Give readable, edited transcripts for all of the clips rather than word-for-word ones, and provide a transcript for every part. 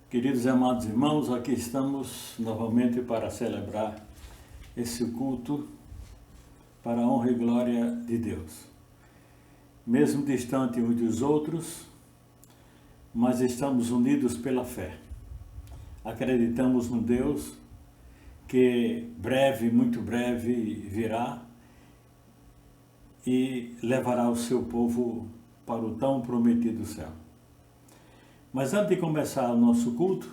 Queridos e amados irmãos, aqui estamos novamente para celebrar esse culto para a honra e glória de Deus. Mesmo distante uns dos outros, mas estamos unidos pela fé. Acreditamos no Deus que breve, muito breve virá e levará o seu povo para o tão prometido céu. Mas antes de começar o nosso culto,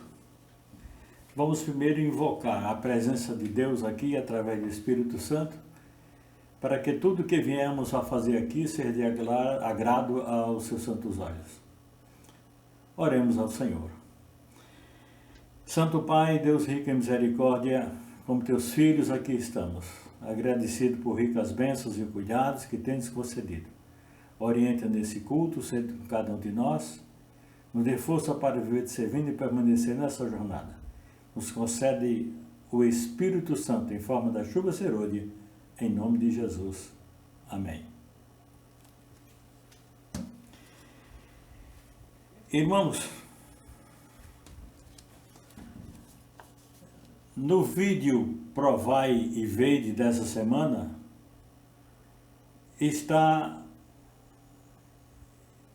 vamos primeiro invocar a presença de Deus aqui através do Espírito Santo, para que tudo que viemos a fazer aqui seja de agrado aos seus santos olhos. Oremos ao Senhor. Santo Pai, Deus rico em misericórdia, como teus filhos aqui estamos, agradecido por ricas bênçãos e cuidados que tens concedido. Orienta nesse culto, seja com cada um de nós, nos dê força para viver de servindo e permanecer nessa jornada. Nos concede o Espírito Santo em forma da chuva serôdia, em nome de Jesus. Amém. Irmãos, no vídeo Provai e Vede dessa semana, está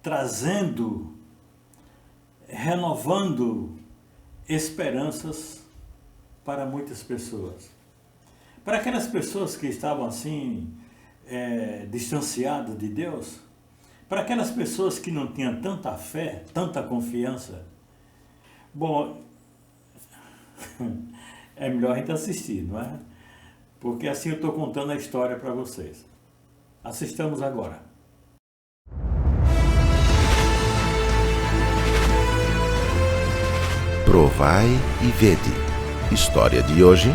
trazendo, renovando esperanças para muitas pessoas. Para aquelas pessoas que estavam assim, distanciadas de Deus, para aquelas pessoas que não tinham tanta fé, tanta confiança, bom, é melhor a gente assistir, não é? Porque assim eu estou contando a história para vocês. Assistamos agora. Provai e vede. História de hoje: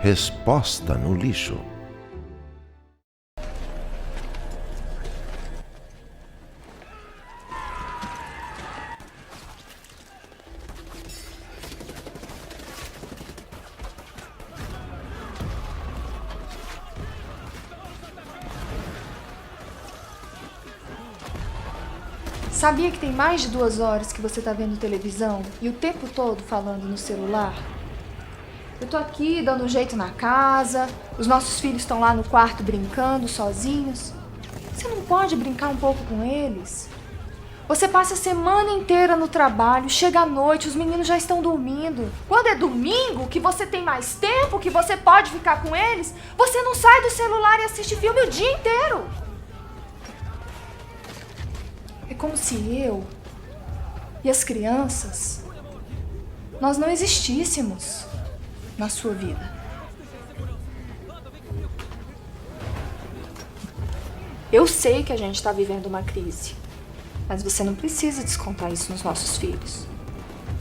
resposta no lixo. Sabia que tem mais de 2 horas que você tá vendo televisão e o tempo todo falando no celular? Eu tô aqui dando um jeito na casa, os nossos filhos estão lá no quarto brincando sozinhos. Você não pode brincar um pouco com eles? Você passa a semana inteira no trabalho, chega à noite, os meninos já estão dormindo. Quando é domingo, que você tem mais tempo, que você pode ficar com eles, você não sai do celular e assiste filme o dia inteiro. É como se eu e as crianças, nós não existíssemos na sua vida. Eu sei que a gente está vivendo uma crise, mas você não precisa descontar isso nos nossos filhos.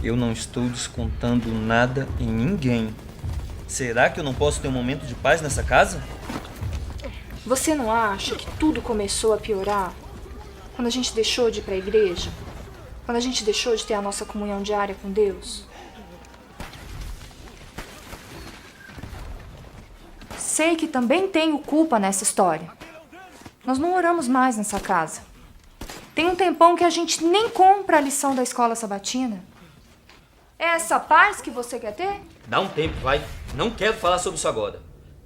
Eu não estou descontando nada em ninguém. Será que eu não posso ter um momento de paz nessa casa? Você não acha que tudo começou a piorar quando a gente deixou de ir para a igreja? Quando a gente deixou de ter a nossa comunhão diária com Deus? Sei que também tenho culpa nessa história. Nós não oramos mais nessa casa. Tem um tempão que a gente nem compra a lição da escola sabatina. É essa paz que você quer ter? Dá um tempo, vai. Não quero falar sobre isso agora.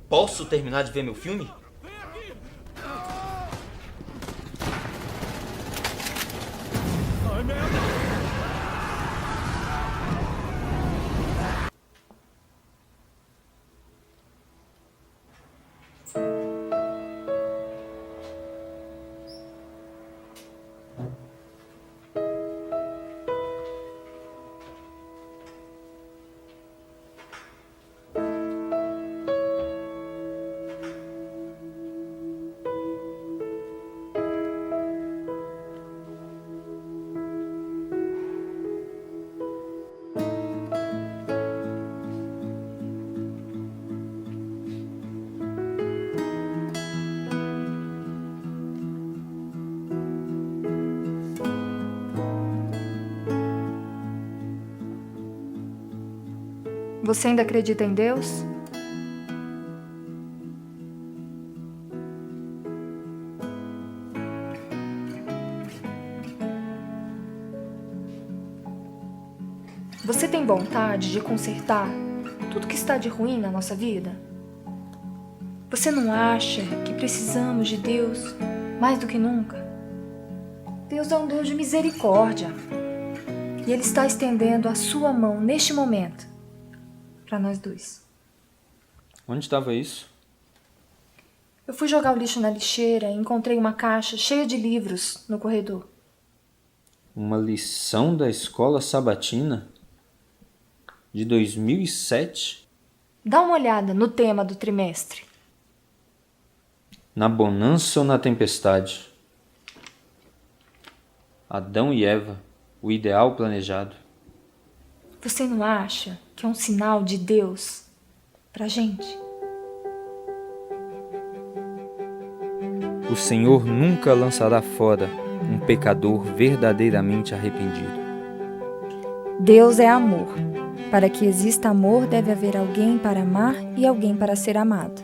Posso terminar de ver meu filme? Você ainda acredita em Deus? Você tem vontade de consertar tudo que está de ruim na nossa vida? Você não acha que precisamos de Deus mais do que nunca? Deus é um Deus de misericórdia. E Ele está estendendo a sua mão neste momento para nós dois. Onde estava isso? Eu fui jogar o lixo na lixeira e encontrei uma caixa cheia de livros no corredor. Uma lição da escola sabatina? De 2007? Dá uma olhada no tema do trimestre. Na bonança ou na tempestade? Adão e Eva, o ideal planejado. Você não acha que é um sinal de Deus pra gente? O Senhor nunca lançará fora um pecador verdadeiramente arrependido. Deus é amor. Para que exista amor, deve haver alguém para amar e alguém para ser amado.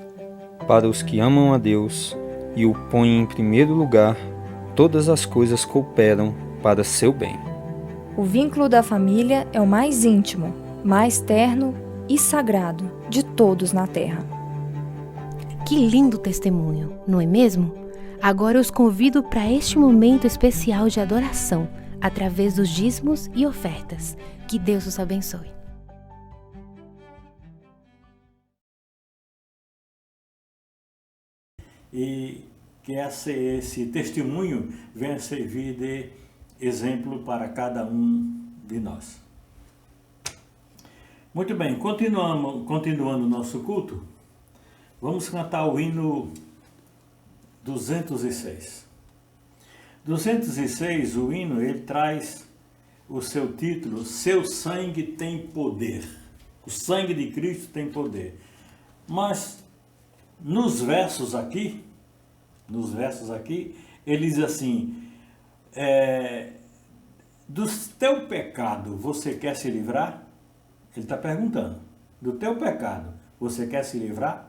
Para os que amam a Deus e o põem em primeiro lugar, todas as coisas cooperam para seu bem. O vínculo da família é o mais íntimo, mais terno e sagrado de todos na terra. Que lindo testemunho, não é mesmo? Agora eu os convido para este momento especial de adoração, através dos dízimos e ofertas. Que Deus os abençoe. E que esse testemunho venha servir de exemplo para cada um de nós. Muito bem, continuando o nosso culto, vamos cantar o hino 206. 206, o hino, ele traz o seu título, Seu Sangue Tem Poder. O sangue de Cristo tem poder. Mas nos versos aqui, ele diz assim, do teu pecado você quer se livrar? Ele está perguntando, do teu pecado você quer se livrar?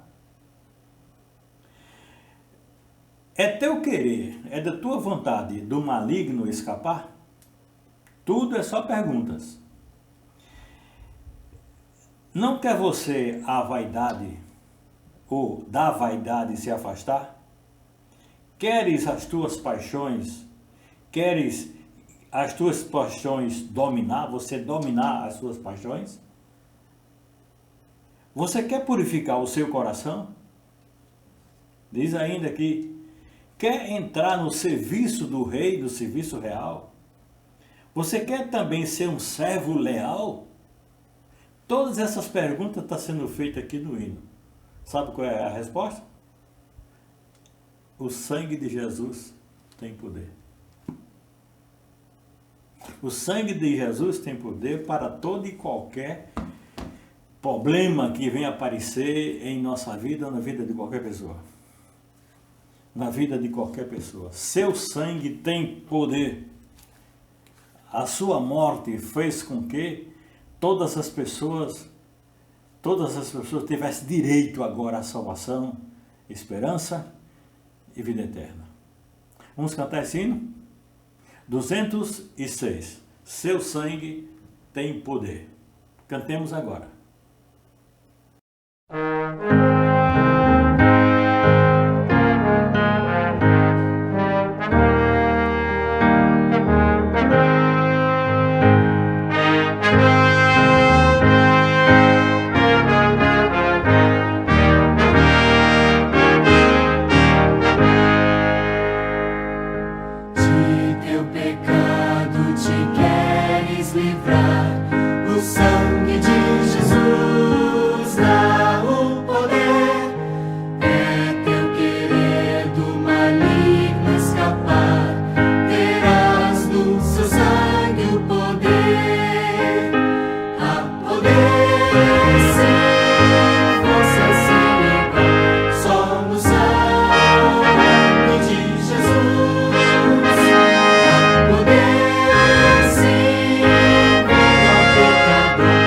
É teu querer, é da tua vontade do maligno escapar? Tudo é só perguntas. Não quer você a vaidade ou da vaidade se afastar? Queres as tuas paixões dominar, você dominar as suas paixões? Você quer purificar o seu coração? Diz ainda que quer entrar no serviço do rei, do serviço real? Você quer também ser um servo leal? Todas essas perguntas estão sendo feitas aqui no hino. Sabe qual é a resposta? O sangue de Jesus tem poder. O sangue de Jesus tem poder para todo e qualquer problema que venha aparecer em nossa vida ou na vida de qualquer pessoa. Na vida de qualquer pessoa. Seu sangue tem poder. A sua morte fez com que todas as pessoas tivessem direito agora à salvação, esperança e vida eterna. Vamos cantar esse hino? 206. Seu sangue tem poder. Cantemos agora. Poder sim, venha ao pecador.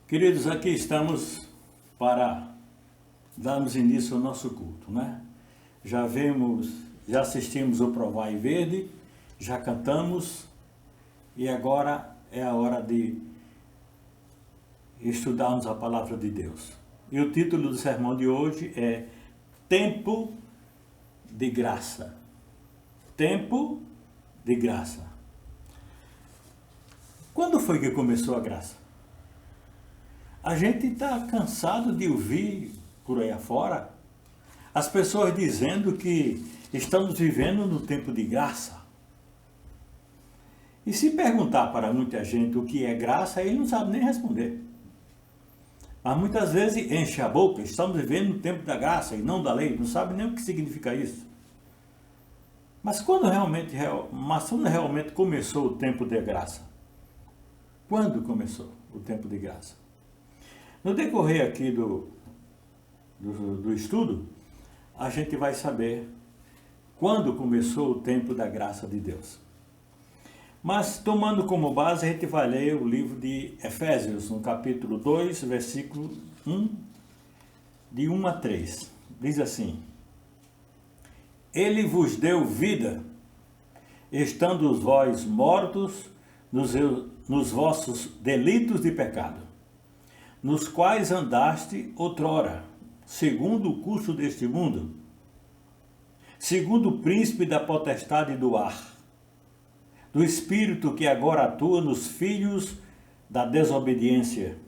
Queridos, aqui estamos para darmos início ao nosso culto, né? Já assistimos o Provai Verde, já cantamos e agora é a hora de estudarmos a palavra de Deus. E o título do sermão de hoje é Tempo de Graça. Tempo de Graça. Quando foi que começou a graça? A gente está cansado de ouvir por aí afora as pessoas dizendo que estamos vivendo no tempo de graça. E se perguntar para muita gente o que é graça, ele não sabe nem responder. Mas muitas vezes enche a boca, estamos vivendo no tempo da graça e não da lei, não sabe nem o que significa isso. Mas quando realmente começou o tempo de graça? Quando começou o tempo de graça? No decorrer aqui do estudo, a gente vai saber quando começou o tempo da graça de Deus. Mas, tomando como base, a gente vai ler o livro de Efésios, no capítulo 2, versículo 1, de 1 a 3. Diz assim: Ele vos deu vida, estando vós mortos nos vossos delitos de pecado, nos quais andaste outrora, segundo o curso deste mundo, segundo o príncipe da potestade do ar, do espírito que agora atua nos filhos da desobediência,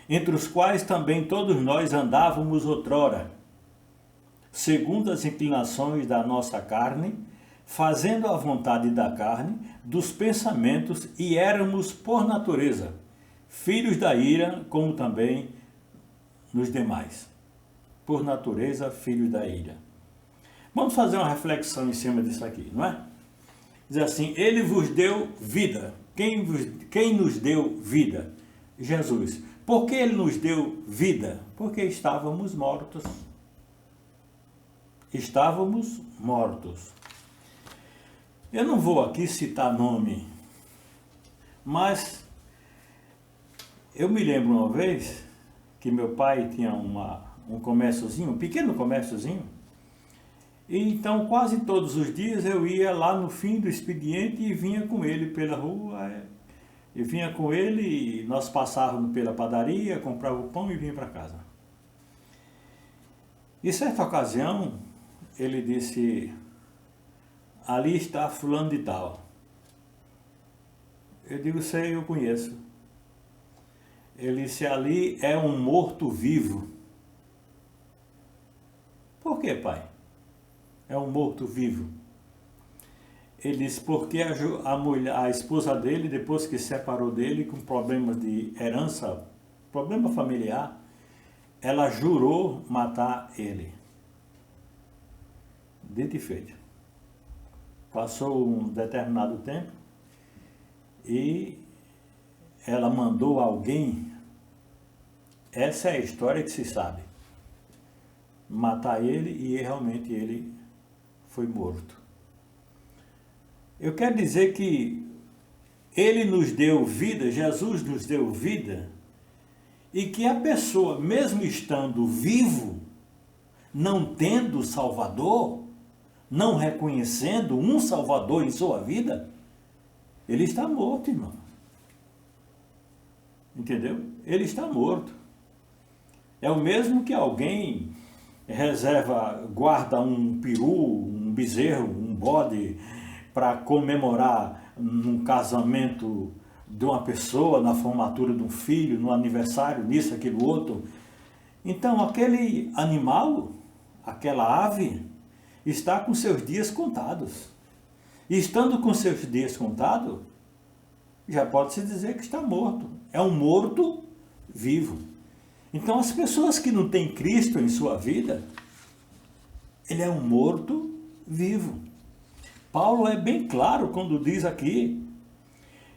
entre os quais também todos nós andávamos outrora, segundo as inclinações da nossa carne, fazendo a vontade da carne, dos pensamentos, e éramos, por natureza, filhos da ira, como também nos demais. Por natureza, filhos da ira. Vamos fazer uma reflexão em cima disso aqui, não é? Diz assim: Ele vos deu vida. Quem nos deu vida? Jesus. Por que Ele nos deu vida? Porque estávamos mortos. Estávamos mortos. Eu não vou aqui citar nome, mas eu me lembro uma vez que meu pai tinha um comérciozinho, um pequeno comérciozinho, e então quase todos os dias eu ia lá no fim do expediente e vinha com ele pela rua, e vinha com ele, e nós passávamos pela padaria, comprava o pão e vinha para casa. E certa ocasião ele disse: ali está fulano de tal. Eu digo: sei, eu conheço. Ele disse: ali é um morto-vivo. Por que, pai? É um morto-vivo. Ele disse: porque a esposa dele, depois que se separou dele, com problemas de herança, problema familiar, ela jurou matar ele. Dito e feito. Passou um determinado tempo e ela mandou alguém, essa é a história que se sabe, matar ele, e realmente ele foi morto. Eu quero dizer que ele nos deu vida, Jesus nos deu vida, e que a pessoa, mesmo estando vivo, não tendo Salvador, não reconhecendo um Salvador em sua vida, ele está morto, irmão. Entendeu? Ele está morto. É o mesmo que alguém guarda um peru, um bezerro, um bode, para comemorar num casamento de uma pessoa, na formatura de um filho, no aniversário, nisso, aquilo, outro. Então, aquele animal, aquela ave, está com seus dias contados. E estando com seus dias contados, já pode-se dizer que está morto. É um morto vivo. Então, as pessoas que não têm Cristo em sua vida, ele é um morto vivo. Paulo é bem claro quando diz aqui,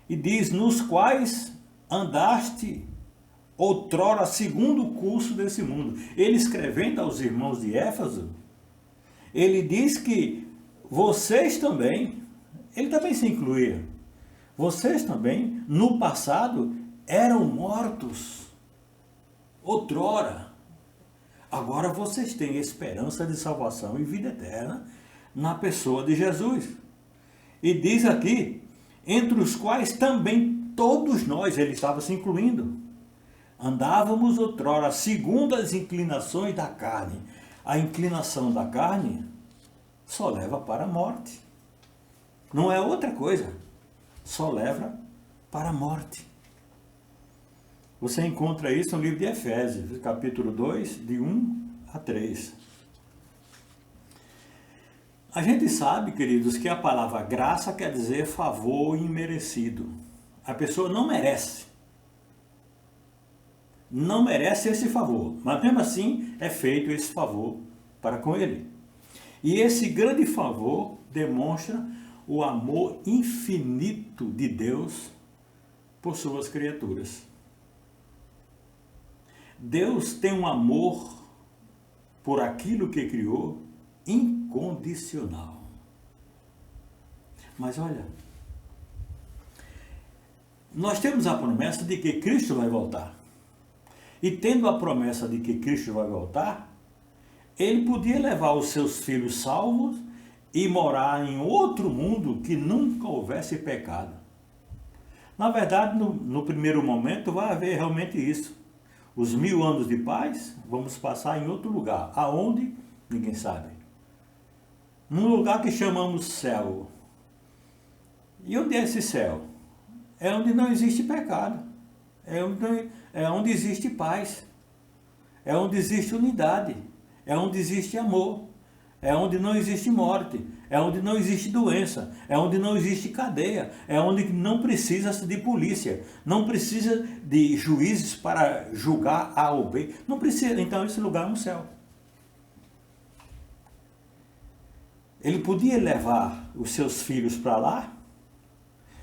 e diz: nos quais andaste outrora segundo o curso desse mundo. Ele, escrevendo aos irmãos de Éfeso, ele diz que vocês também, ele também se incluía, vocês também, no passado, eram mortos outrora. Agora vocês têm esperança de salvação e vida eterna na pessoa de Jesus. E diz aqui, entre os quais também todos nós, ele estava se incluindo, andávamos outrora segundo as inclinações da carne. A inclinação da carne só leva para a morte. Não é outra coisa. Só leva para a morte. Você encontra isso no livro de Efésios, capítulo 2, de 1 a 3. A gente sabe, queridos, que a palavra graça quer dizer favor imerecido. A pessoa não merece. Não merece esse favor, mas mesmo assim é feito esse favor para com ele. E esse grande favor demonstra o amor infinito de Deus por suas criaturas. Deus tem um amor por aquilo que criou incondicional. Mas olha, nós temos a promessa de que Cristo vai voltar. E tendo a promessa de que Cristo vai voltar, ele podia levar os seus filhos salvos e morar em outro mundo que nunca houvesse pecado. Na verdade, no primeiro momento vai haver realmente isso. Os 1000 anos de paz, vamos passar em outro lugar. Aonde? Ninguém sabe. Num lugar que chamamos céu. E onde é esse céu? É onde não existe pecado. É onde existe paz. É onde existe unidade. É onde existe amor. É onde não existe morte. É onde não existe doença. É onde não existe cadeia. É onde não precisa de polícia. Não precisa de juízes para julgar A ou B. Não precisa. Então esse lugar é um céu. Ele podia levar os seus filhos para lá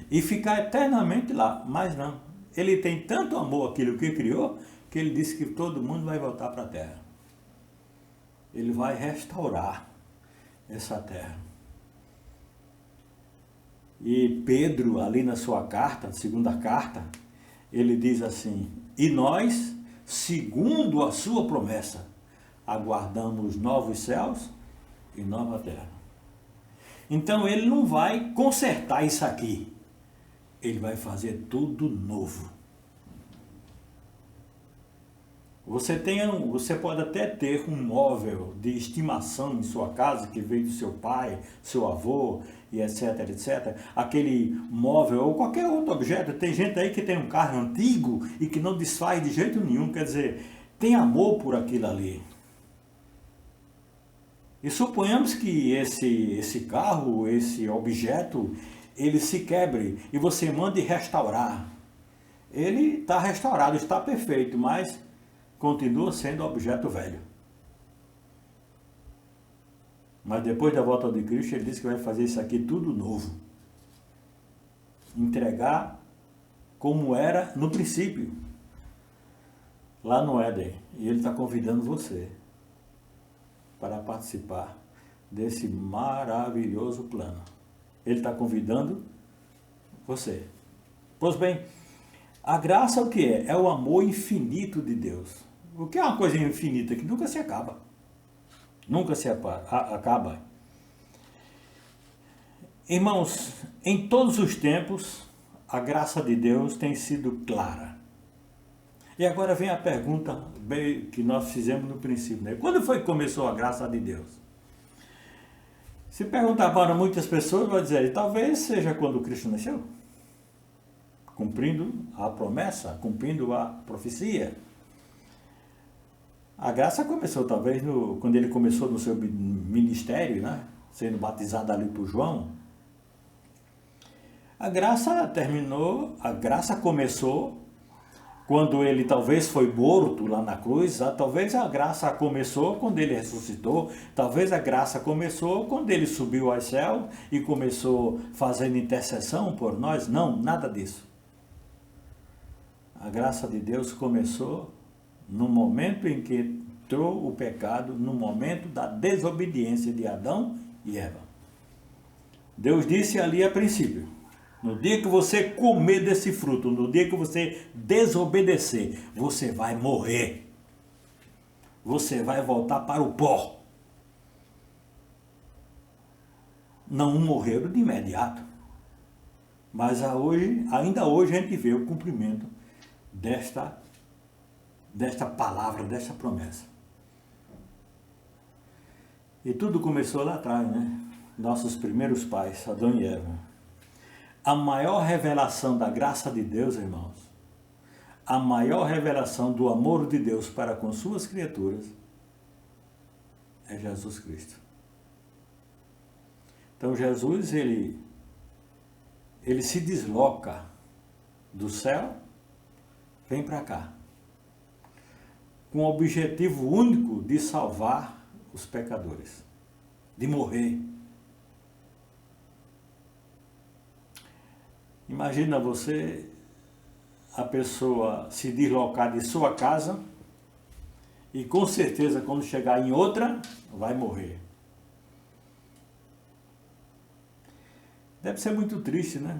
e ficar eternamente lá. Mas não. Ele tem tanto amor àquilo que criou que ele disse que todo mundo vai voltar para a terra. Ele vai restaurar essa terra. E Pedro, ali na sua carta, segunda carta, ele diz assim: e nós, segundo a sua promessa, aguardamos novos céus e nova terra. Então ele não vai consertar isso aqui. Ele vai fazer tudo novo. Você pode até ter um móvel de estimação em sua casa que veio do seu pai, seu avô, e etc, etc. Aquele móvel ou qualquer outro objeto. Tem gente aí que tem um carro antigo e que não desfaz de jeito nenhum. Quer dizer, tem amor por aquilo ali. E suponhamos que esse carro, esse objeto, ele se quebre e você mande restaurar. Ele está restaurado, está perfeito, mas continua sendo objeto velho. Mas depois da volta de Cristo, ele disse que vai fazer isso aqui tudo novo. Entregar como era no princípio, lá no Éden. E ele está convidando você para participar desse maravilhoso plano. Ele está convidando você. Pois bem, a graça o que é? É o amor infinito de Deus. O que é uma coisa infinita? Que nunca se acaba. Nunca se acaba. Irmãos, em todos os tempos, a graça de Deus tem sido clara. E agora vem a pergunta que nós fizemos no princípio, né? Quando foi que começou a graça de Deus? Se perguntar para muitas pessoas, vai dizer, talvez seja quando Cristo nasceu. Cumprindo a promessa, cumprindo a profecia. A graça começou talvez quando ele começou no seu ministério, né? Sendo batizado ali por João. A graça começou quando ele talvez foi morto lá na cruz. Talvez a graça começou quando ele ressuscitou. Talvez a graça começou quando ele subiu ao céu e começou fazendo intercessão por nós. Não, nada disso. A graça de Deus começou no momento em que entrou o pecado, no momento da desobediência de Adão e Eva. Deus disse ali a princípio, No dia que você comer desse fruto, no dia que você desobedecer, você vai morrer. Você vai voltar para o pó. Não morreram de imediato. Mas ainda hoje a gente vê o cumprimento desta palavra, desta promessa. E tudo começou lá atrás, né? Nossos primeiros pais, Adão e Eva. A maior revelação da graça de Deus, irmãos, a maior revelação do amor de Deus para com suas criaturas é Jesus Cristo. Então Jesus, ele se desloca do céu, vem para cá, com o objetivo único de salvar os pecadores, de morrer. Imagina você, a pessoa se deslocar de sua casa e com certeza quando chegar em outra, vai morrer. Deve ser muito triste, né?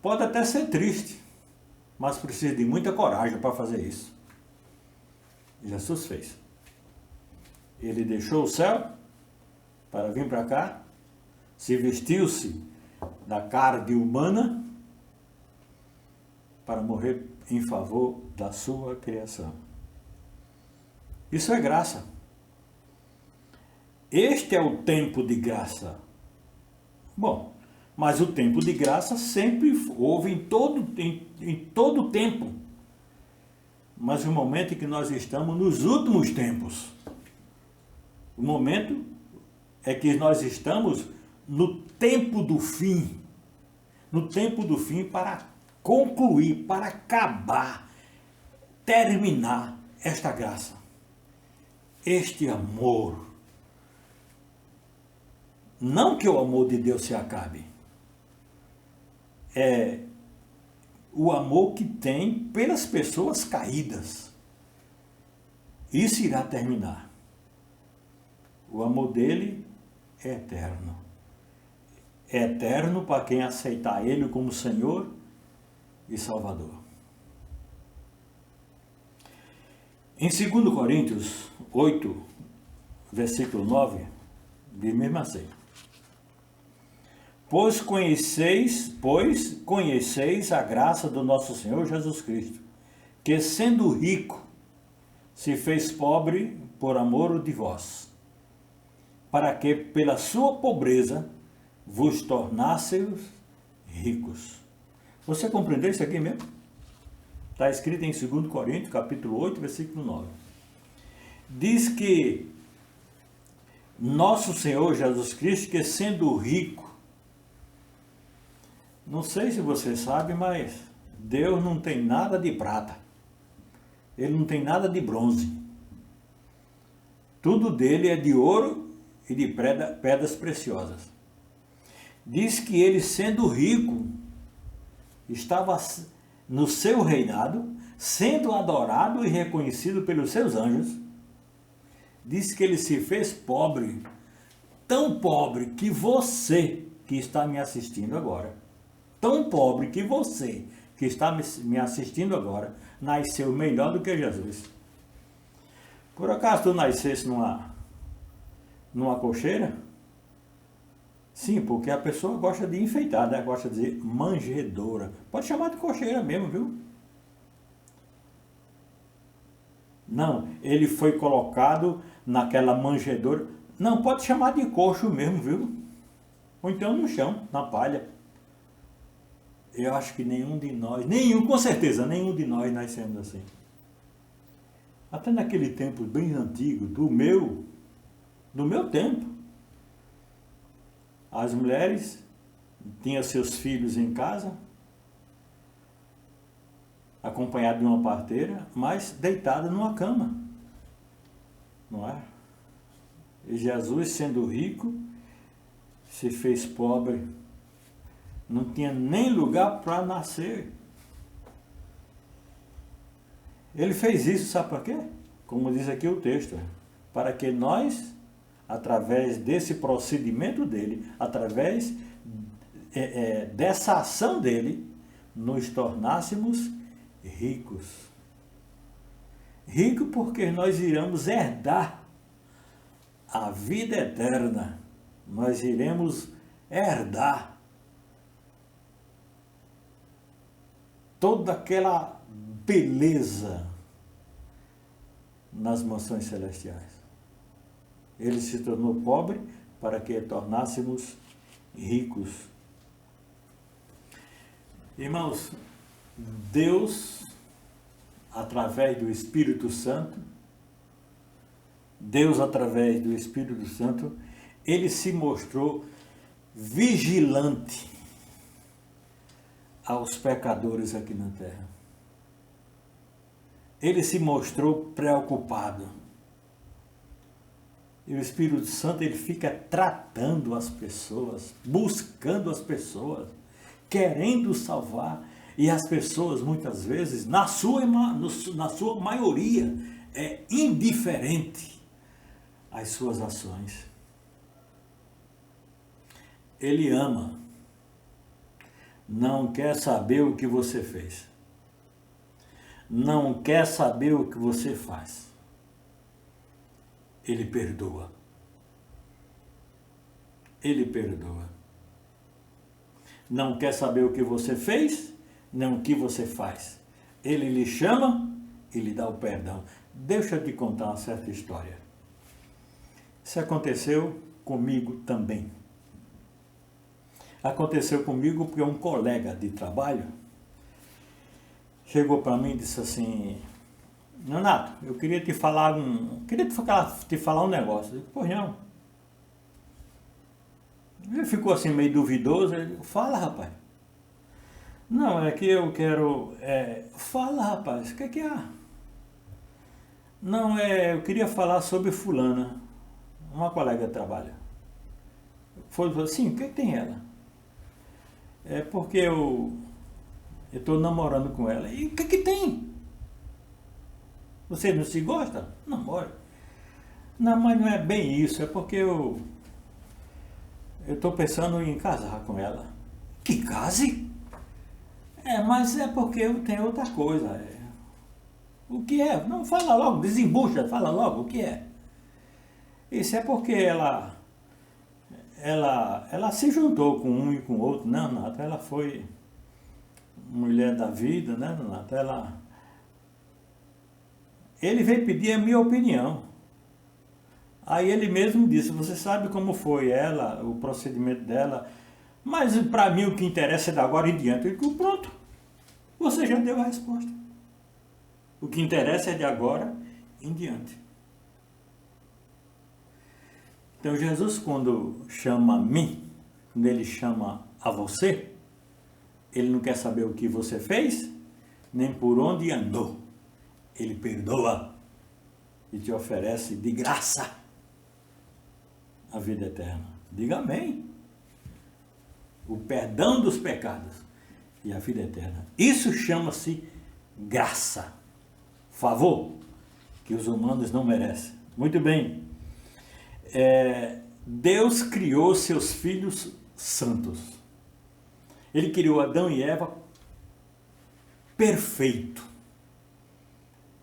Pode até ser triste, mas precisa de muita coragem para fazer isso. Jesus fez. Ele deixou o céu para vir para cá, se vestiu-se da carne humana para morrer em favor da sua criação. Isso é graça. Este é o tempo de graça. Bom, mas o tempo de graça sempre houve em todo tempo. Mas o momento em que nós estamos nos últimos tempos. O momento é que nós estamos no tempo do fim. No tempo do fim para concluir, para acabar, terminar esta graça. Este amor. Não que o amor de Deus se acabe. É o amor que tem pelas pessoas caídas. Isso irá terminar. O amor dele é eterno. É eterno para quem aceitar ele como Senhor e Salvador. Em 2 Coríntios 8, versículo 9, diz mesmo assim: Pois conheceis a graça do nosso Senhor Jesus Cristo, que sendo rico, se fez pobre por amor de vós, para que pela sua pobreza vos tornasseis ricos. Você compreendeu isso aqui mesmo? Está escrito em 2 Coríntios, capítulo 8, versículo 9. Diz que nosso Senhor Jesus Cristo, que sendo rico, não sei se você sabe, mas Deus não tem nada de prata. Ele não tem nada de bronze. Tudo dele é de ouro e de pedras preciosas. Diz que ele, sendo rico, estava no seu reinado, sendo adorado e reconhecido pelos seus anjos. Diz que ele se fez pobre, tão pobre que você que está me assistindo agora, tão pobre que você que está me assistindo agora, nasceu melhor do que Jesus. Por acaso tu nascesse numa cocheira? Sim, porque a pessoa gosta de enfeitar, né? Gosta de dizer manjedoura. Pode chamar de cocheira mesmo, viu? Não, ele foi colocado naquela manjedoura. Não, pode chamar de coxo mesmo, viu? Ou então no chão, na palha. Eu acho que nenhum de nós, com certeza, nenhum de nós nascemos assim. Até naquele tempo bem antigo, do meu tempo, as mulheres tinham seus filhos em casa, acompanhado de uma parteira, mas deitada numa cama, não é? E Jesus, sendo rico, se fez pobre, não tinha nem lugar para nascer. Ele fez isso, sabe por quê? Como diz aqui o texto, para que nós, através desse procedimento dele, através dessa ação dele, nos tornássemos ricos. Rico porque nós iremos herdar a vida eterna. Nós iremos herdar toda aquela beleza nas mansões celestiais. Ele se tornou pobre para que tornássemos ricos. Irmãos, Deus, através do Espírito Santo, ele se mostrou vigilante aos pecadores aqui na terra. Ele se mostrou preocupado. E o Espírito Santo, ele fica tratando as pessoas, buscando as pessoas, querendo salvar. E as pessoas, muitas vezes, na sua maioria, é indiferente às suas ações. Ele ama. Não quer saber o que você fez. Não quer saber o que você faz. Ele perdoa. Ele perdoa. Não quer saber o que você fez, nem o que você faz. Ele lhe chama e lhe dá o perdão. Deixa eu te contar uma certa história. Isso aconteceu comigo também. Aconteceu comigo porque um colega de trabalho chegou para mim e disse assim: Leonardo, eu queria te falar um negócio. Eu disse: pois não. Ele ficou assim meio duvidoso. Ele disse: fala, rapaz. Não, é que eu quero... fala, rapaz, o que é que há? Não, eu queria falar sobre fulana, uma colega de trabalho. Foi assim: o que é que tem ela? É porque eu estou namorando com ela. E o que é que tem? Você não se gosta? Namora. Não, mas não é bem isso. É porque eu estou pensando em casar com ela. Que case? Mas é porque eu tenho outra coisa. O que é? Não, fala logo, desembucha, fala logo o que é. Isso é porque ela se juntou com um e com o outro. Não, Nata, ela foi mulher da vida, né, Nata? Ele veio pedir a minha opinião. Aí ele mesmo disse: você sabe como foi ela, o procedimento dela, mas para mim o que interessa é de agora em diante. Eu digo: pronto, você já deu a resposta. O que interessa é de agora em diante. Então Jesus, quando chama a mim, quando ele chama a você, ele não quer saber o que você fez, nem por onde andou. Ele perdoa e te oferece de graça a vida eterna. Diga amém. O perdão dos pecados e a vida eterna. Isso chama-se graça. Favor que os humanos não merecem. Muito bem. Deus criou seus filhos santos. Ele criou Adão e Eva perfeito.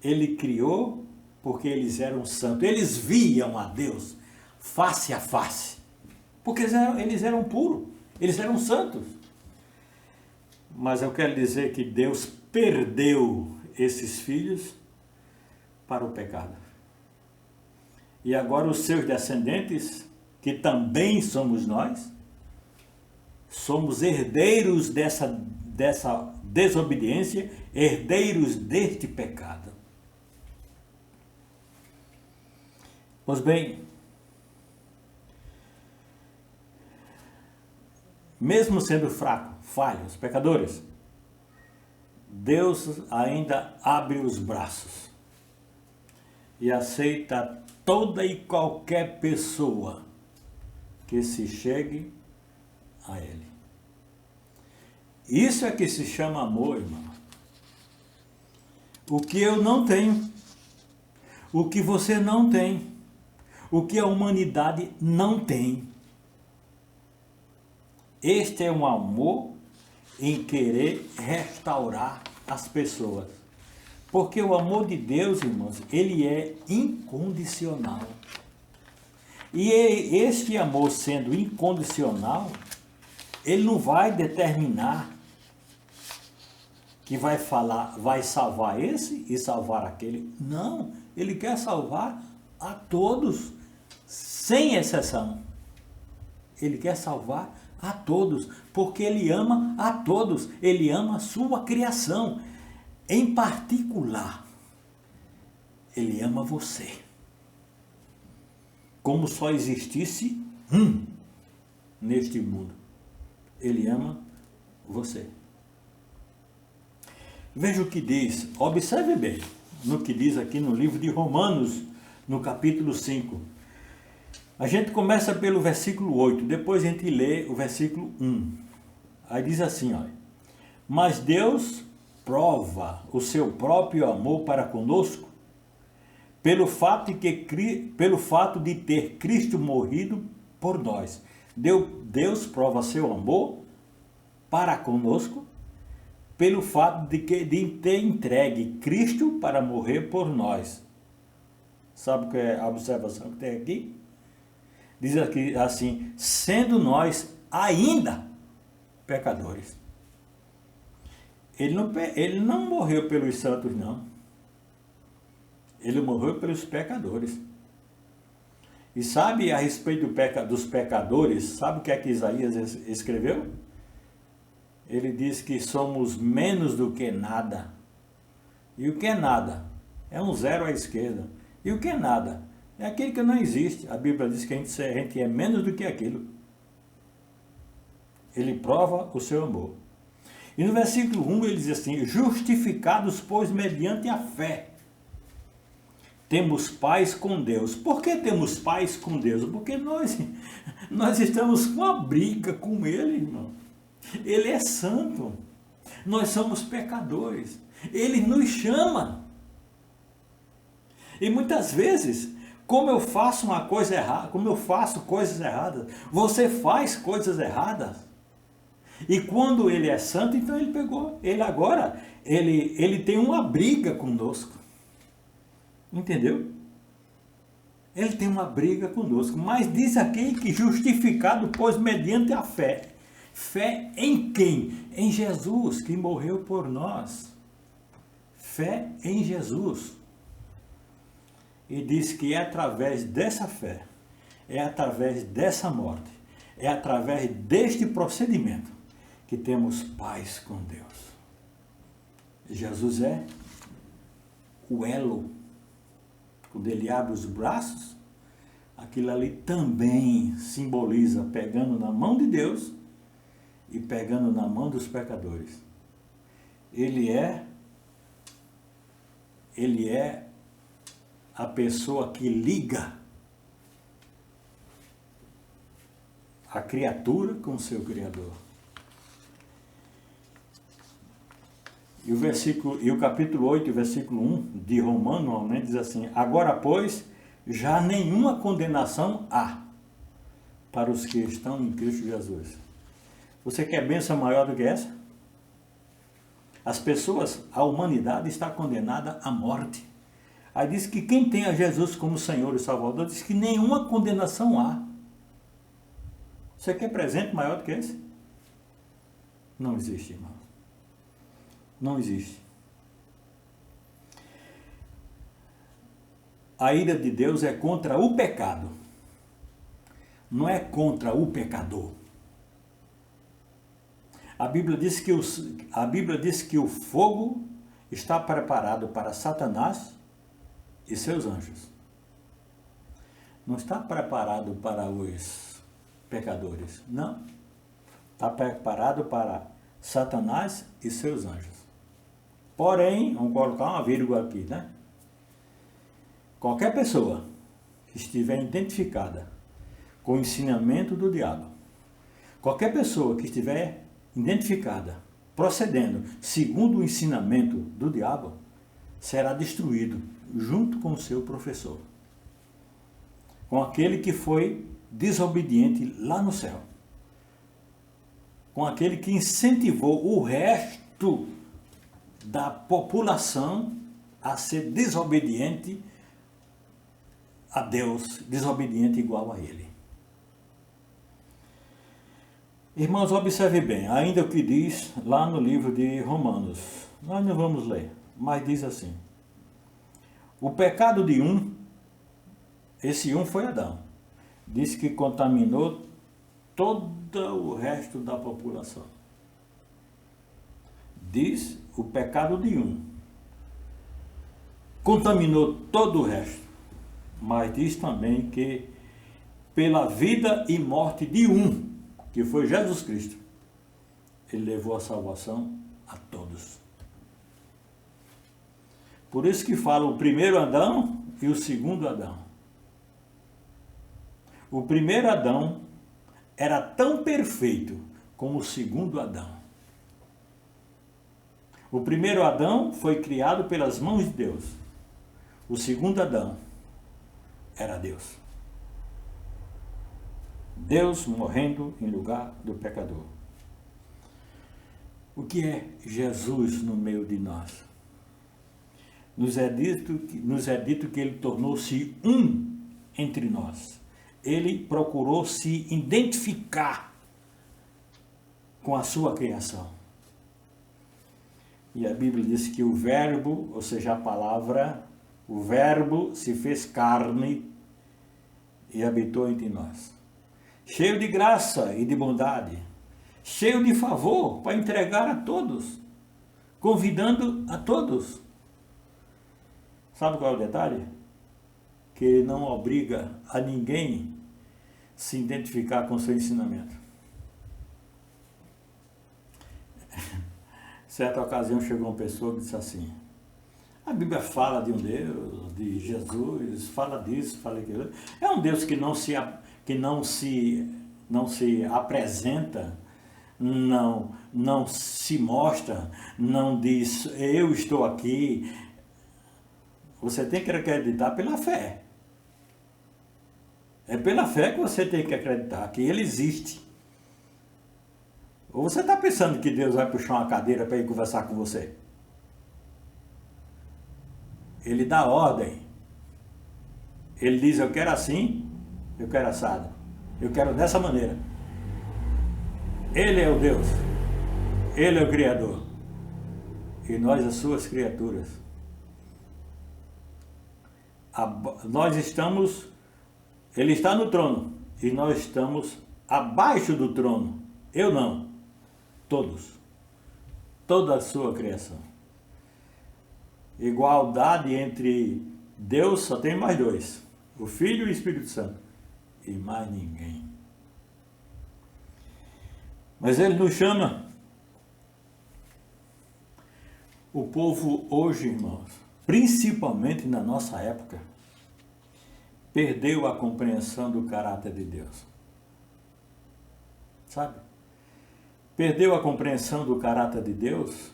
Ele criou porque eles eram santos. Eles viam a Deus face a face. Porque eles eram puros. Eles eram santos. Mas eu quero dizer que Deus perdeu esses filhos para o pecado. E agora os seus descendentes, que também somos nós, somos herdeiros dessa desobediência, herdeiros deste pecado. Pois bem, mesmo sendo falhos, pecadores, Deus ainda abre os braços e aceita toda e qualquer pessoa que se chegue a Ele. Isso é que se chama amor, irmão. O que eu não tenho, o que você não tem, o que a humanidade não tem, Este é um amor em querer restaurar as pessoas. Porque o amor de Deus, irmãos, ele é incondicional. E este amor sendo incondicional, ele não vai determinar que vai salvar esse e salvar aquele. Não, ele quer salvar a todos, sem exceção. Ele quer salvar a todos, porque ele ama a todos, ele ama a sua criação. Em particular, ele ama você. Como só existisse neste mundo. Ele ama você. Veja o que diz, observe bem no que diz aqui no livro de Romanos, no capítulo 5. A gente começa pelo versículo 8, depois a gente lê o versículo 1. Aí diz assim, olha: mas Deus prova o seu próprio amor para conosco pelo fato de ter Cristo morrido por nós. Deus prova seu amor para conosco pelo fato de ter entregue Cristo para morrer por nós. Sabe qual é a observação que tem aqui? Diz aqui assim: sendo nós ainda pecadores. Ele não morreu pelos santos, não. Ele morreu pelos pecadores. E sabe a respeito dos pecadores, sabe o que é que Isaías escreveu? Ele diz que somos menos do que nada. E o que é nada? É um zero à esquerda. E o que é nada? É aquele que não existe. A Bíblia diz que a gente é menos do que aquilo. Ele prova o seu amor. E no versículo 1 ele diz assim: justificados, pois, mediante a fé, temos paz com Deus. Por que temos paz com Deus? Porque nós estamos com uma briga com Ele, irmão. Ele é santo. Nós somos pecadores. Ele nos chama. E muitas vezes, como eu faço uma coisa errada, como eu faço coisas erradas, você faz coisas erradas. E quando ele é santo, então ele pegou. Ele agora, ele tem uma briga conosco. Entendeu? Ele tem uma briga conosco. Mas diz aqui que justificado, pois, mediante a fé. Fé em quem? Em Jesus, que morreu por nós. Fé em Jesus. E diz que é através dessa fé, é através dessa morte, é através deste procedimento que temos paz com Deus. Jesus é o elo. Quando ele abre os braços, aquilo ali também simboliza pegando na mão de Deus e pegando na mão dos pecadores. Ele é a pessoa que liga a criatura com o seu Criador. E o capítulo 8, versículo 1 de Romanos, normalmente diz assim: agora, pois, já nenhuma condenação há para os que estão em Cristo Jesus. Você quer bênção maior do que essa? As pessoas, a humanidade está condenada à morte. Aí diz que quem tem a Jesus como Senhor e Salvador, diz que nenhuma condenação há. Você quer presente maior do que esse? Não existe, irmão. Não existe. A ira de Deus é contra o pecado. Não é contra o pecador. A Bíblia diz que o fogo está preparado para Satanás e seus anjos. Não está preparado para os pecadores, não. Está preparado para Satanás e seus anjos. Porém, vamos colocar uma vírgula aqui, né? Qualquer pessoa que estiver identificada com o ensinamento do diabo, qualquer pessoa que estiver identificada, procedendo segundo o ensinamento do diabo, será destruído junto com o seu professor, com aquele que foi desobediente lá no céu. com aquele que incentivou o resto da população a ser desobediente a Deus, desobediente igual a Ele. Irmãos, observe bem, ainda o que diz lá no livro de Romanos. Nós não vamos ler, mas diz assim: o pecado de um, esse um foi Adão, diz que contaminou todo o resto da população. Diz o pecado de um contaminou todo o resto, mas diz também que pela vida e morte de um, que foi Jesus Cristo, ele levou a salvação a todos. Por isso que fala o primeiro Adão e o segundo Adão. O primeiro Adão era tão perfeito como o segundo Adão. O primeiro Adão foi criado pelas mãos de Deus. O segundo Adão era Deus. Deus morrendo em lugar do pecador. O que é Jesus no meio de nós? Nos é dito que ele tornou-se um entre nós. Ele procurou se identificar com a sua criação. E a Bíblia diz que o verbo, ou seja, a palavra, o verbo se fez carne e habitou entre nós. Cheio de graça e de bondade, cheio de favor para entregar a todos, convidando a todos. Sabe qual é o detalhe? Que ele não obriga a ninguém se identificar com o seu ensinamento. Certa ocasião chegou uma pessoa que disse assim: a Bíblia fala de um Deus, de Jesus, fala disso, fala daquilo. É um Deus que não se apresenta, não se mostra, não diz eu estou aqui. Você tem que acreditar pela fé. É pela fé que você tem que acreditar que ele existe. Ou você está pensando que Deus vai puxar uma cadeira para ir conversar com você? Ele dá ordem. Ele diz: eu quero assim, eu quero assado, eu quero dessa maneira. Ele é o Deus. Ele é o Criador. E nós, as suas criaturas. Nós estamos... Ele está no trono. E nós estamos abaixo do trono. Eu não. Todos. Toda a sua criação. Igualdade entre Deus, só tem mais dois. O Filho e o Espírito Santo. E mais ninguém. Mas ele nos chama. O povo hoje, irmãos, principalmente na nossa época, perdeu a compreensão do caráter de Deus. Sabe? Perdeu a compreensão do caráter de Deus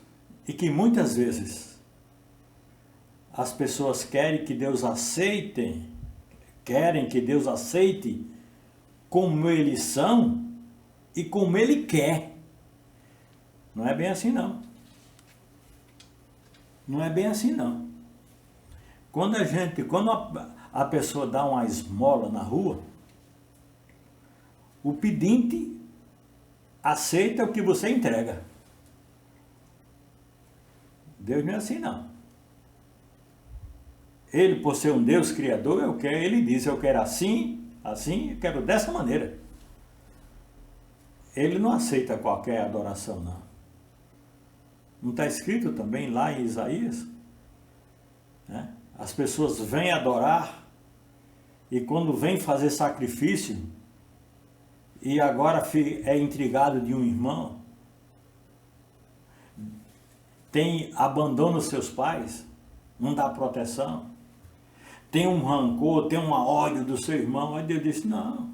e que muitas vezes as pessoas querem que Deus aceite como eles são e como Ele quer. Não é bem assim, não. Não é bem assim, não. Quando a pessoa dá uma esmola na rua, o pedinte aceita o que você entrega. Deus não é assim, não. Ele, por ser um Deus criador, ele diz: eu quero assim, eu quero dessa maneira. Ele não aceita qualquer adoração, não. Não está escrito também lá em Isaías? Né? As pessoas vêm adorar e quando vêm fazer sacrifício e agora é intrigado de um irmão, abandona os seus pais, não dá proteção, tem um rancor, tem um ódio do seu irmão. Aí Deus disse: não,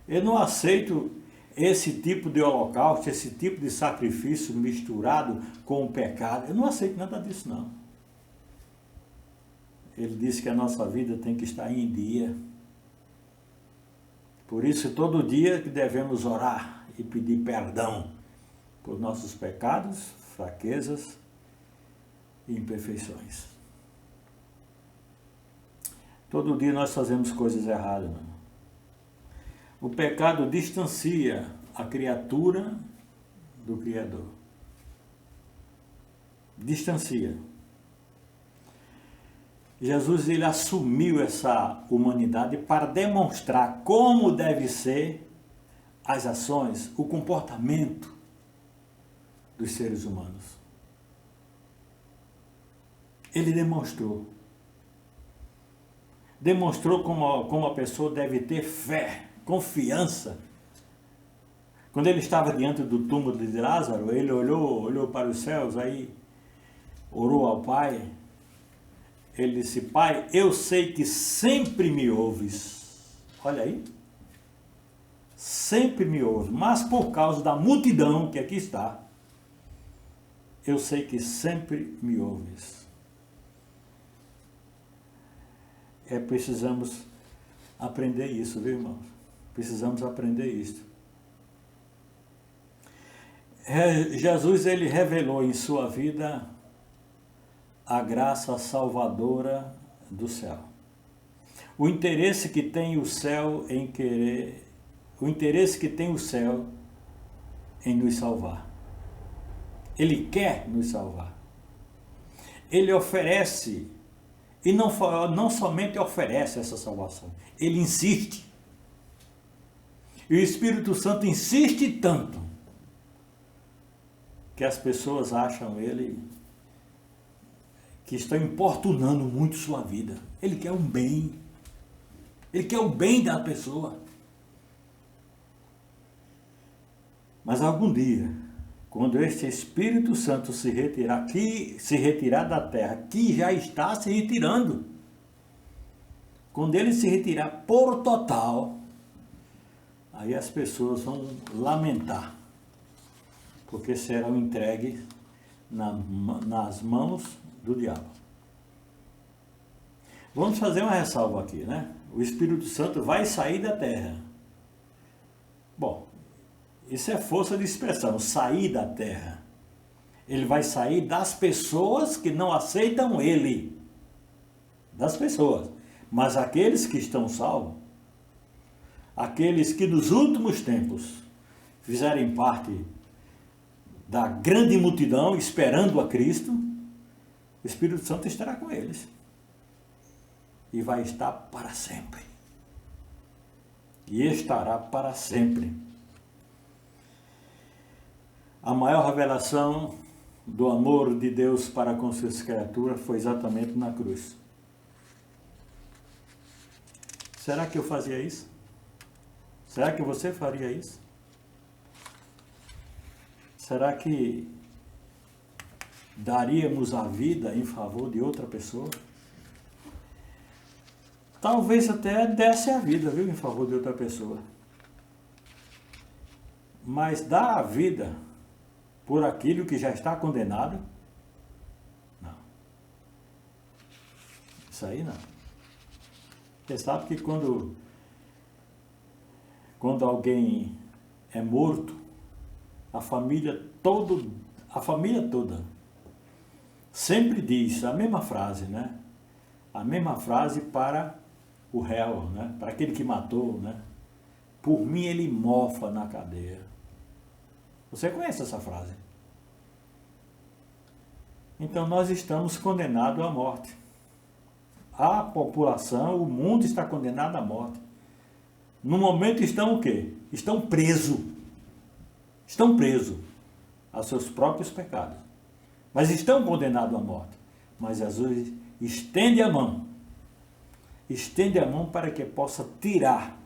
eu não aceito esse tipo de holocausto, esse tipo de sacrifício misturado com o pecado. Eu não aceito nada disso, não. Ele disse que a nossa vida tem que estar em dia. Por isso, todo dia que devemos orar e pedir perdão por nossos pecados, fraquezas e imperfeições. Todo dia nós fazemos coisas erradas, mano. O pecado distancia a criatura do Criador. Distancia. Jesus, ele assumiu essa humanidade para demonstrar como deve ser as ações, o comportamento dos seres humanos. Ele demonstrou como a pessoa deve ter fé, confiança. Quando ele estava diante do túmulo de Lázaro, ele olhou para os céus, aí orou ao Pai. Ele disse: Pai, eu sei que sempre me ouves. Olha aí. Sempre me ouves, mas por causa da multidão que aqui está, eu sei que sempre me ouves. Precisamos aprender isso, viu, irmãos? Precisamos aprender isso. Jesus, ele revelou em sua vida a graça salvadora do céu. O interesse que tem o céu em querer, o interesse que tem o céu em nos salvar. Ele quer nos salvar. Ele oferece, e não somente oferece essa salvação, ele insiste. E o Espírito Santo insiste tanto que as pessoas acham ele que estão importunando muito sua vida. Ele quer um bem. Ele quer o bem da pessoa. Mas algum dia, quando este Espírito Santo se retirar da terra, que já está se retirando, quando ele se retirar por total, aí as pessoas vão lamentar, porque serão entregues nas mãos do diabo. Vamos fazer uma ressalva aqui, né? O Espírito Santo vai sair da terra. Bom, isso é força de expressão, sair da terra. Ele vai sair das pessoas que não aceitam ele. Das pessoas. Mas aqueles que estão salvos, aqueles que nos últimos tempos fizerem parte da grande multidão esperando a Cristo, o Espírito Santo estará com eles. E vai estar para sempre. E estará para sempre. A maior revelação do amor de Deus para com suas criaturas foi exatamente na cruz. Será que eu fazia isso? Será que você faria isso? Será que daríamos a vida em favor de outra pessoa? Talvez até desse a vida, viu, em favor de outra pessoa. Mas dar a vida por aquilo que já está condenado? Não. Isso aí não. Você sabe que quando alguém é morto, a família toda sempre diz a mesma frase, né? A mesma frase para o réu, né? Para aquele que matou, né? Por mim ele mofa na cadeia. Você conhece essa frase? Então nós estamos condenados à morte. A população, o mundo está condenado à morte. No momento estão o quê? Estão presos. Estão presos aos seus próprios pecados. Mas estão condenados à morte. Mas Jesus estende a mão. Estende a mão para que possa tirar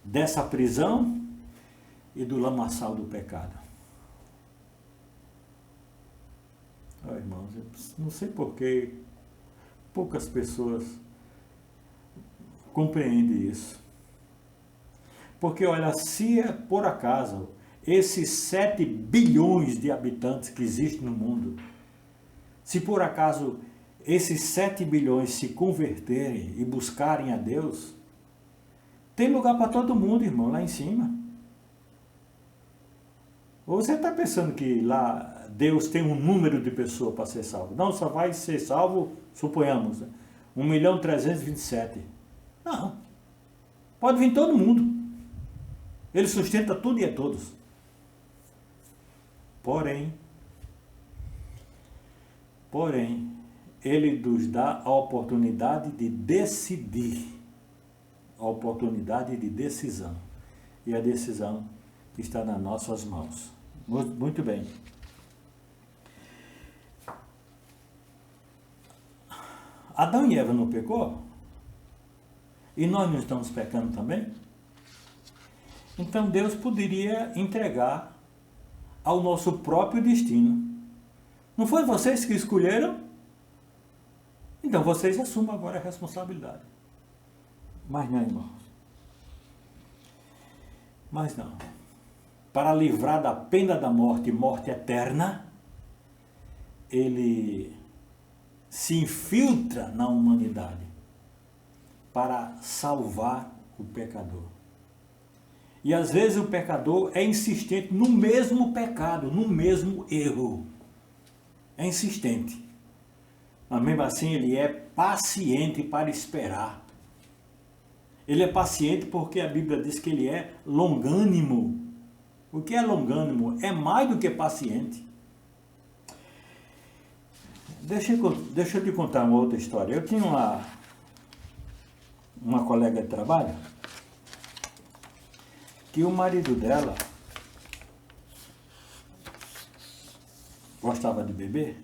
dessa prisão e do lamaçal do pecado. Oh, irmãos, eu não sei por que poucas pessoas compreendem isso. Porque, olha, se por acaso esses 7 bilhões de habitantes que existem no mundo, se por acaso esses 7 bilhões se converterem e buscarem a Deus, tem lugar para todo mundo, irmão, lá em cima. Ou você está pensando que lá Deus tem um número de pessoas para ser salvo? Não, só vai ser salvo, suponhamos, 1.327.000. Não. Pode vir todo mundo. Ele sustenta tudo e a todos. Porém, Ele nos dá a oportunidade de decidir. A oportunidade de decisão. E a decisão está nas nossas mãos. Muito bem. Adão e Eva não pecou? E nós não estamos pecando também? Então Deus poderia entregar ao nosso próprio destino. Não foi vocês que escolheram? Então vocês assumam agora a responsabilidade. Mas não, irmãos. Mas não. Para livrar da pena da morte, morte eterna, Ele se infiltra na humanidade para salvar o pecador. E às vezes o pecador é insistente no mesmo pecado, no mesmo erro. É insistente. Mas mesmo assim ele é paciente para esperar. Ele é paciente porque a Bíblia diz que ele é longânimo. O que é longânimo? É mais do que paciente. Deixa eu te contar uma outra história. Eu tinha uma colega de trabalho que o marido dela gostava de beber.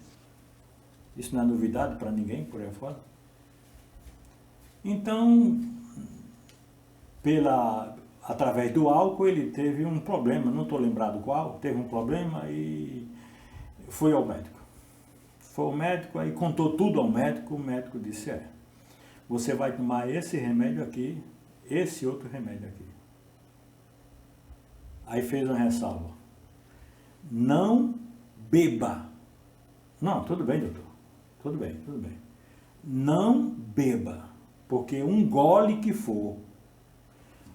Isso não é novidade para ninguém por aí fora. Então, através do álcool, ele teve um problema, não estou lembrado qual, teve um problema e foi ao médico. Foi ao médico, aí contou tudo ao médico, o médico disse, você vai tomar esse remédio aqui, esse outro remédio aqui. Aí fez uma ressalva. Não beba. Não, tudo bem, doutor. Tudo bem. Não beba, porque um gole que for,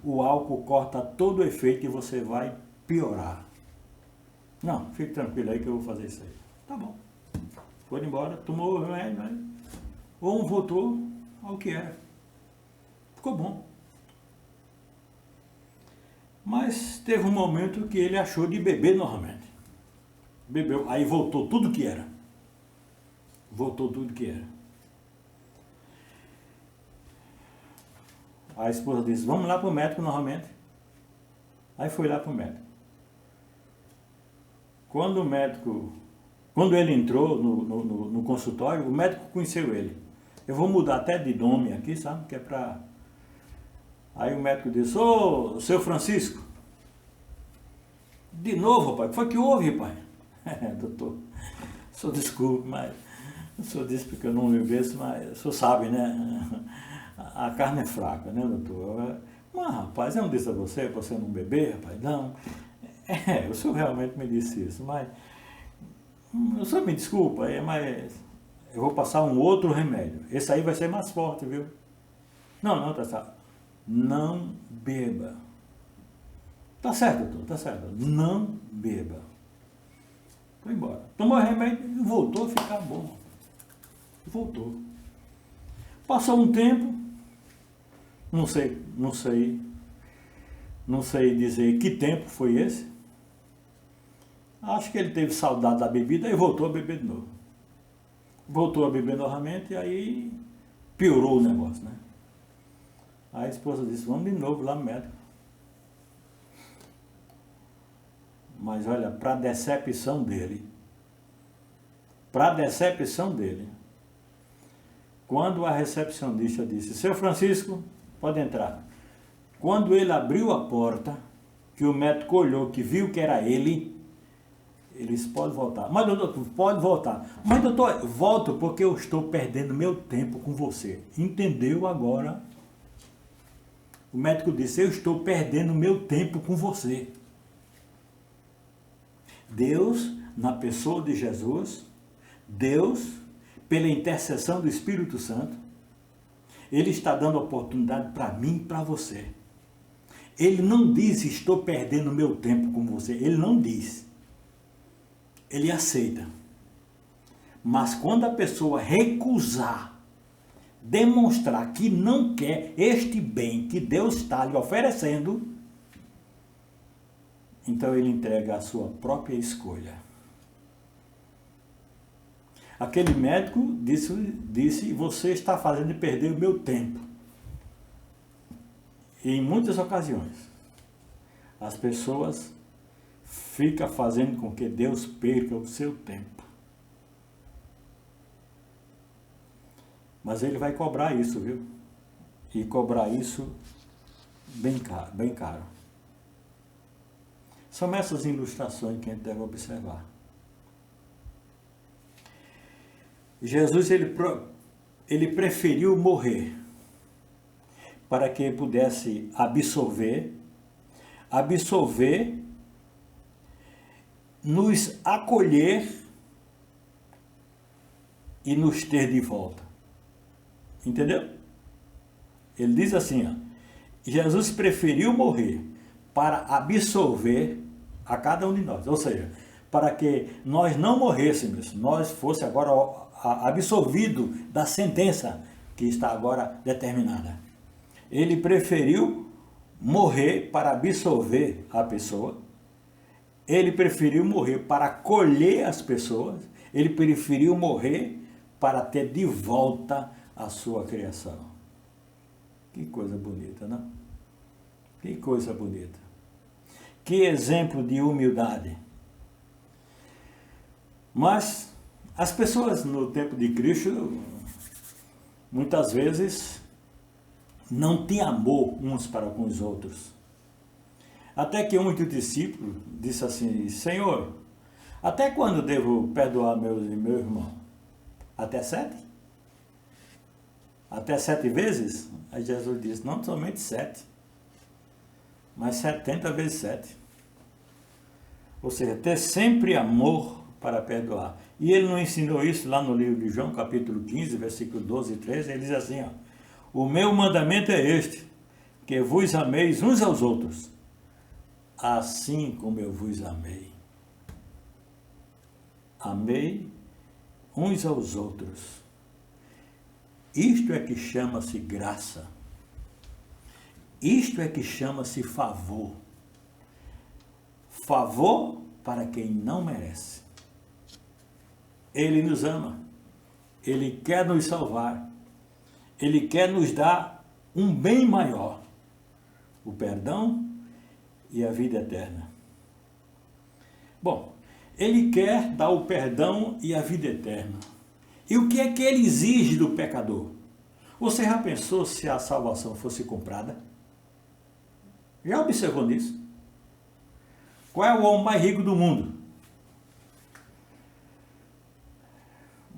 o álcool corta todo o efeito e você vai piorar. Não, fique tranquilo aí que eu vou fazer isso aí. Tá bom. Foi embora, tomou o remédio, ou voltou ao que era. Ficou bom. Mas teve um momento que ele achou de beber novamente. Bebeu, aí voltou tudo que era. A esposa disse, vamos lá para o médico novamente. Aí foi lá para o médico. Quando ele entrou no consultório, o médico conheceu ele. Eu vou mudar até de nome aqui, sabe? Que é para... Aí o médico disse, ô, seu Francisco. De novo, pai, o que foi que houve, pai? Doutor, o senhor desculpe, mas o senhor disse porque eu não bebeço, mas o senhor sabe, né? A carne é fraca, né, doutor? Mas, rapaz, eu não disse a você não beber, rapaz? Não. O senhor realmente me disse isso, mas... O senhor me desculpa, mas eu vou passar um outro remédio. Esse aí vai ser mais forte, viu? Não, tá certo. Não beba. Tá certo, doutor, tá certo. Não beba. Foi embora. Tomou o remédio e voltou a ficar bom. Voltou. Passou um tempo, não sei dizer que tempo foi esse. Acho que ele teve saudade da bebida e voltou a beber de novo. Voltou a beber novamente e aí piorou o negócio, né? Aí a esposa disse, vamos de novo lá no médico. Mas olha, para decepção dele, quando a recepcionista disse, seu Francisco, pode entrar. Quando ele abriu a porta, que o médico olhou, que viu que era ele disse, pode voltar. Mas doutor, pode voltar. Mas doutor, volto porque eu estou perdendo meu tempo com você. Entendeu agora? O médico disse, eu estou perdendo meu tempo com você. Deus, na pessoa de Jesus, Deus, pela intercessão do Espírito Santo, Ele está dando oportunidade para mim e para você. Ele não diz, estou perdendo meu tempo com você. Ele não diz. ele aceita. Mas quando a pessoa recusar, demonstrar que não quer este bem que Deus está lhe oferecendo, então ele entrega a sua própria escolha. Aquele médico disse, você está fazendo perder o meu tempo. E em muitas ocasiões, as pessoas ficam fazendo com que Deus perca o seu tempo. Mas ele vai cobrar isso, viu? E cobrar isso bem caro, bem caro. São essas ilustrações que a gente deve observar. Jesus, ele preferiu morrer para que pudesse absorver, nos acolher e nos ter de volta. Entendeu? Ele diz assim, ó, Jesus preferiu morrer para absorver a cada um de nós. Ou seja, para que nós não morrêssemos, nós fosse agora absorvido da sentença que está agora determinada. Ele preferiu morrer para absorver a pessoa. Ele preferiu morrer para acolher as pessoas. Ele preferiu morrer para ter de volta a sua criação. Que coisa bonita, não? Que coisa bonita. Que exemplo de humildade. Mas as pessoas no tempo de Cristo, muitas vezes, não tinham amor uns para com os outros. Até que um dos discípulos disse assim, Senhor, até quando devo perdoar meu irmão? Até 7? Até 7 vezes? Aí Jesus disse, não somente 7, mas 70 vezes 7. Ou seja, ter sempre amor para perdoar. E ele não ensinou isso lá no livro de João, capítulo 15, versículo 12 e 13, ele diz assim, ó, o meu mandamento é este, que vos ameis uns aos outros, assim como eu vos amei. Amei uns aos outros. Isto é que chama-se graça. Isto é que chama-se favor. Favor para quem não merece. Ele nos ama. Ele quer nos salvar. Ele quer nos dar um bem maior. O perdão e a vida eterna. Bom, ele quer dar o perdão e a vida eterna. E o que é que ele exige do pecador? Você já pensou se a salvação fosse comprada? Já observou nisso? Qual é o homem mais rico do mundo?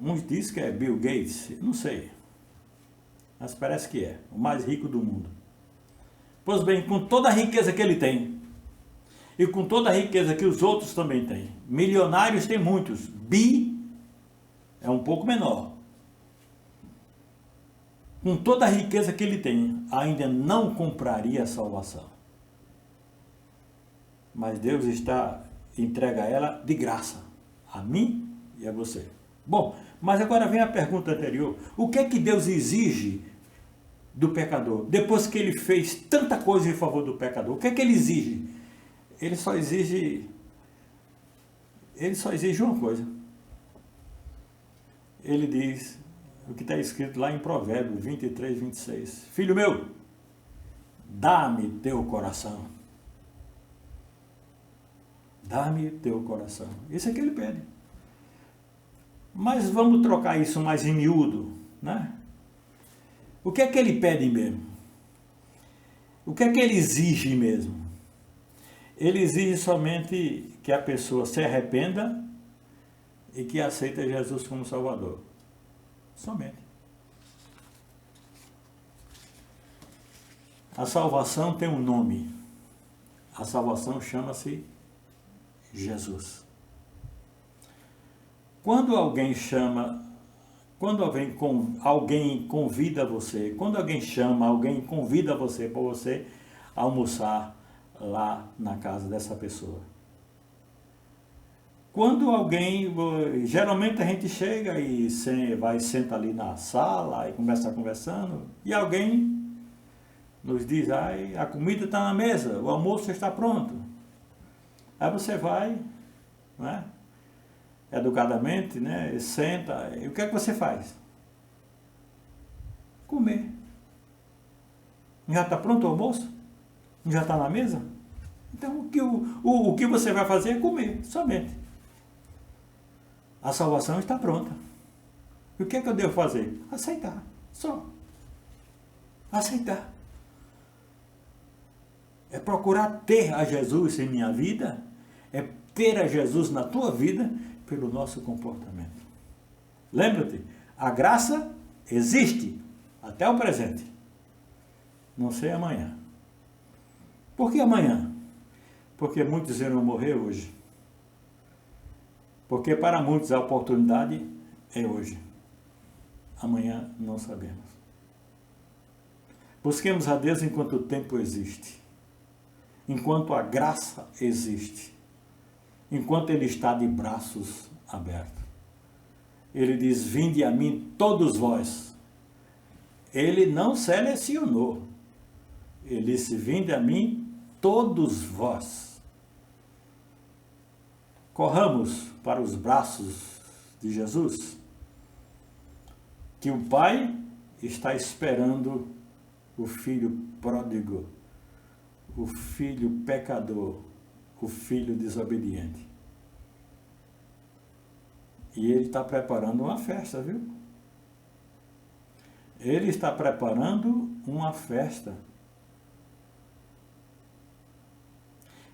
Uns dizem que é Bill Gates, não sei. Mas parece que é o mais rico do mundo. Pois bem, com toda a riqueza que ele tem, e com toda a riqueza que os outros também têm, milionários tem muitos, é um pouco menor. Com toda a riqueza que ele tem, ainda não compraria a salvação. Mas Deus entrega ela de graça, a mim e a você. Bom, mas agora vem a pergunta anterior. O que é que Deus exige do pecador? Depois que ele fez tanta coisa em favor do pecador, o que é que ele exige? Ele só exige uma coisa. Ele diz, o que está escrito lá em Provérbios 23, 26. Filho meu, dá-me teu coração. Dá-me teu coração. Isso é que ele pede. Mas vamos trocar isso mais em miúdo, né? O que é que ele pede mesmo? O que é que ele exige mesmo? Ele exige somente que a pessoa se arrependa e que aceite Jesus como Salvador. Somente. A salvação tem um nome. A salvação chama-se Jesus. Quando alguém convida você, quando alguém chama, alguém convida você para você almoçar lá na casa dessa pessoa. Quando alguém, geralmente a gente chega e senta ali na sala e começa conversando, e alguém nos diz, ai, a comida está na mesa, o almoço está pronto. Aí você vai, né, educadamente, né, senta, e o que é que você faz? Comer. Já está pronto o almoço? Já está na mesa? Então o que você vai fazer é comer, somente. A salvação está pronta. E o que é que eu devo fazer? Aceitar, só. Aceitar. É procurar ter a Jesus em minha vida, é ter a Jesus na tua vida pelo nosso comportamento. Lembra-te, a graça existe até o presente. Não sei amanhã. Por que amanhã? Porque muitos irão morrer hoje. Porque para muitos a oportunidade é hoje. Amanhã não sabemos. Busquemos a Deus enquanto o tempo existe. Enquanto a graça existe. Enquanto Ele está de braços abertos. Ele diz, vinde a mim todos vós. Ele não selecionou. Ele disse, vinde a mim todos vós. Corramos para os braços de Jesus, que o Pai está esperando o filho pródigo, o filho pecador, o filho desobediente. E Ele está preparando uma festa, viu? Ele está preparando uma festa.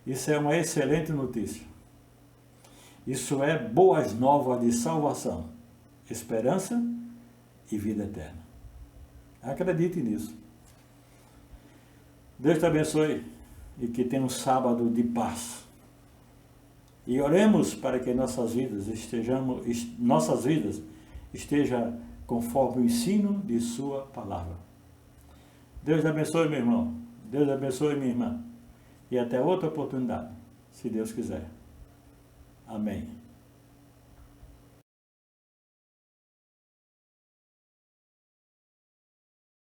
Isso é uma excelente notícia. Isso é boas novas de salvação, esperança e vida eterna. Acredite nisso. Deus te abençoe e que tenha um sábado de paz. E oremos para que nossas vidas estejam conforme o ensino de sua palavra. Deus te abençoe, meu irmão. Deus te abençoe, minha irmã. E até outra oportunidade, se Deus quiser. Amém.